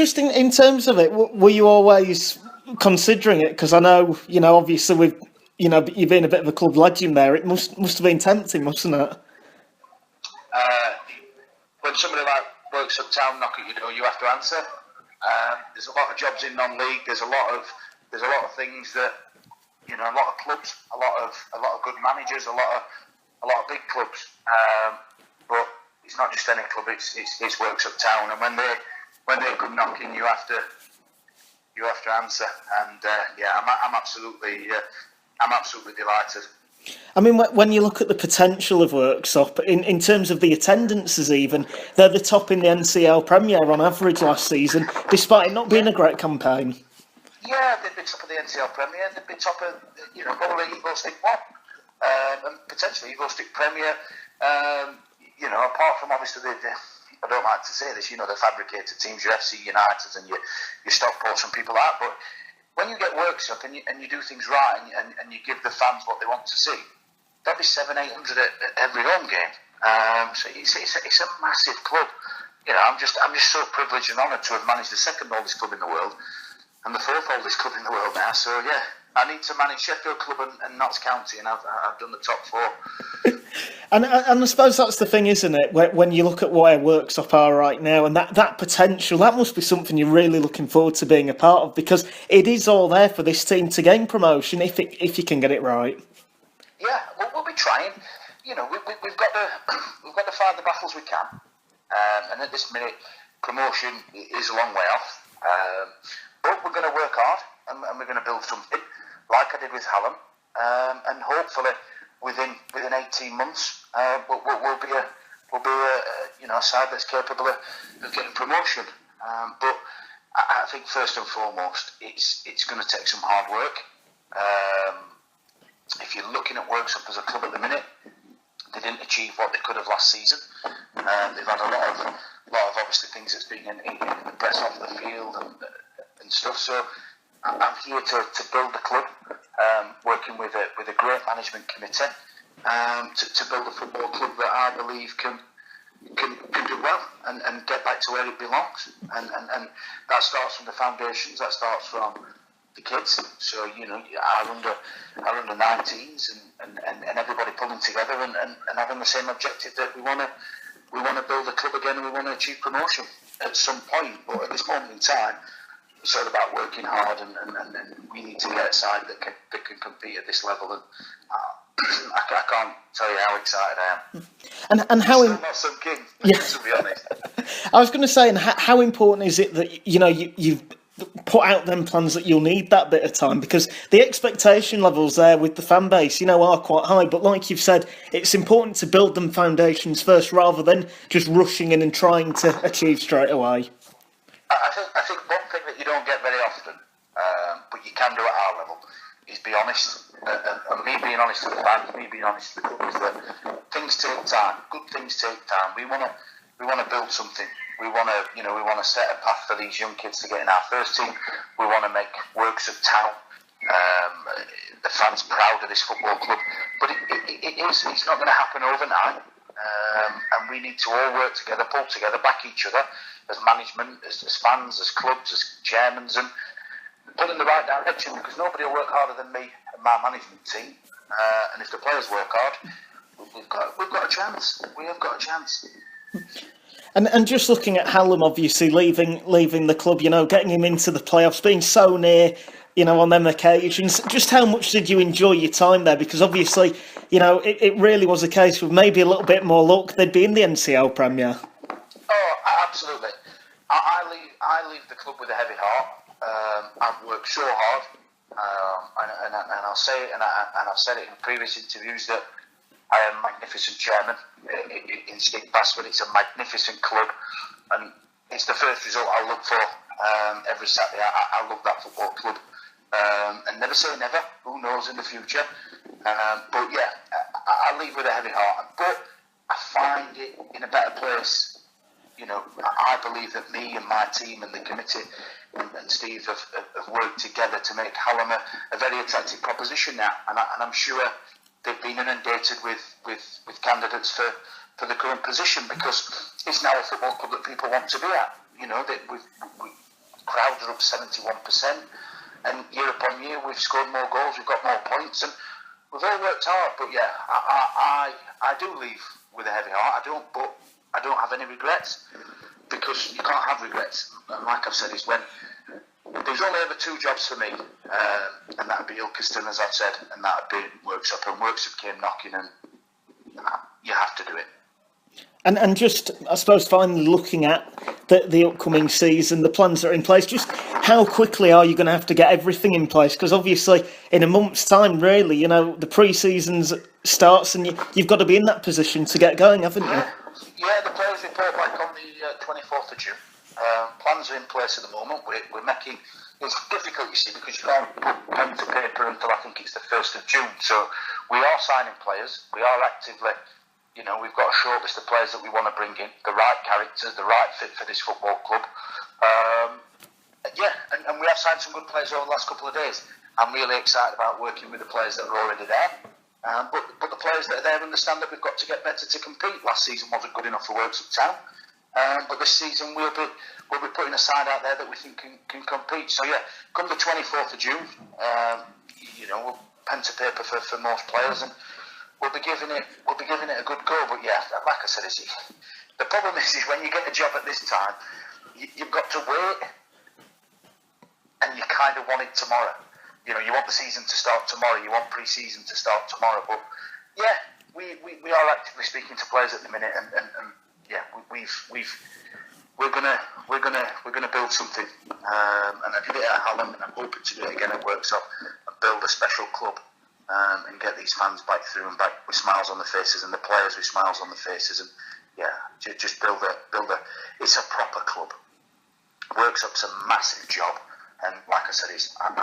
Just in terms of it, were you always considering it? Because I know, obviously you've been a bit of a club legend there. It must have been tempting, mustn't it? When somebody like Worksop Town knock at your door, you have to answer. There's a lot of jobs in non-league. There's a lot of things that a lot of clubs, a lot of good managers, a lot of big clubs. But it's not just any club. It's Worksop Town, and when they come knocking, you have to answer. And I'm absolutely delighted. I mean, when you look at the potential of Worksop, in terms of the attendances even, they're the top in the NCL Premier on average last season, despite it not being a great campaign. Yeah, they'd be top of the NCL Premier, they'd be top of, probably Eagle Stick 1, and potentially Eagle Stick Premier, apart from obviously I don't like to say this, the fabricated teams, your FC Uniteds and your Stockports and people like that, but when you get Worksop and you do things right and you give the fans what they want to see, there'll be 700-800 at every home game. So it's a massive club. I'm just so privileged and honoured to have managed the second oldest club in the world and the fourth oldest club in the world now. So yeah, I need to manage Sheffield Club and Notts County, and I've done the top four. And I suppose that's the thing, isn't it? When you look at where Worksop are right now, and that potential, that must be something you're really looking forward to being a part of, because it is all there for this team to gain promotion if you can get it right. Yeah, we'll be trying. We've got to fight the battles we can, and at this minute, promotion is a long way off. But we're going to work hard, and we're going to build something like I did with Hallam, and hopefully within 18 months, we'll be a side that's capable of getting promotion. But I think first and foremost, it's going to take some hard work. If you're looking at Worksop as a club at the minute, they didn't achieve what they could have last season. They've had a lot of obviously things that's been in the press off the field and stuff. So I'm here to build the club, working with a great management committee, to build a football club that I believe can do well and get back to where it belongs. And that starts from the foundations. That starts from the kids. So our under 19s and everybody pulling together and having the same objective that we want to build a club again and we want to achieve promotion at some point. But at this moment in time, it's all about working hard, and we need to get a side that can compete at this level. And I can't tell you how excited I am. And how not some king, to be honest. I was going to say, and how important is it that you've put out them plans that you'll need that bit of time, because the expectation levels there with the fan base, are quite high. But like you've said, it's important to build them foundations first rather than just rushing in and trying to achieve straight away. I think one thing that you don't get very often, but you can do at our level, is be honest. And me being honest to the fans, me being honest to the club, is that things take time. Good things take time. We want to build something. We want to set a path for these young kids to get in our first team. We want to make Worksop Town, the fans proud of this football club. But it's not going to happen overnight. And we need to all work together, pull together, back each other as management, as fans, as clubs, as chairmen, and pull in the right direction, because nobody will work harder than me and my management team. And if the players work hard, we've got a chance. We have got a chance. And just looking at Hallam, obviously leaving the club, getting him into the playoffs, being so near, on them occasions. Just how much did you enjoy your time there? Because obviously, it really was a case with maybe a little bit more luck, they'd be in the NCL Premier. Oh, absolutely. I leave the club with a heavy heart. I've worked so hard, and I'll say it, and I've said it in previous interviews, that I am a magnificent chairman in Stick Basford. It's a magnificent club, and it's the first result I look for every Saturday. I love that football club, and never say never. Who knows in the future? But yeah, I leave with a heavy heart. But I find it in a better place. I believe that me and my team and the committee and Steve have worked together to make Hallam a very attractive proposition now, and I'm sure they've been inundated with candidates for the current position, because it's now a football club that people want to be at. crowd are up 71%, and year upon year we've scored more goals, we've got more points, and we've all worked hard. But yeah, I do leave with a heavy heart. I don't have any regrets, because you can't have regrets. And like I've said, is when there's only ever two jobs for me, and that'd be Ilkeston, as I've said, and that'd be Worksop. And Worksop came knocking, and you have to do it. And just, I suppose, finally looking at the upcoming season, the plans that are in place, just how quickly are you going to have to get everything in place? Because obviously, in a month's time, really, you know, the pre-season starts and you've got to be in that position to get going, haven't you? Yeah, the players report back on the 24th of June. Plans are in place at the moment. We're making... It's difficult, you see, because you can't put pen to paper until I think it's the 1st of June. So we are signing players. We are actively... You know, we've got a short list of players that we want to bring in, the right characters, the right fit for this football club. And we have signed some good players over the last couple of days. I'm really excited about working with the players that are already there. But the players that are there understand that we've got to get better to compete. Last season wasn't good enough for Worksop Town. But this season we'll be putting a side out there that we think can compete. So yeah, come the 24th of June, you know, we'll pen to paper for most players, and we'll be giving it a good go. But yeah, like I said, the problem is when you get a job at this time, you've got to wait, and you kind of want it tomorrow. You know, you want the season to start tomorrow. You want pre-season to start tomorrow. But yeah, we are actively speaking to players at the minute, and yeah, we're gonna build something. And I did it at Hallam, and I'm hoping to do it again at Worksop and build a special club. And get these fans back through and back with smiles on their faces, and the players with smiles on their faces, and yeah, just build a. It's a proper club. Worksop's a massive job, and like I said, I'm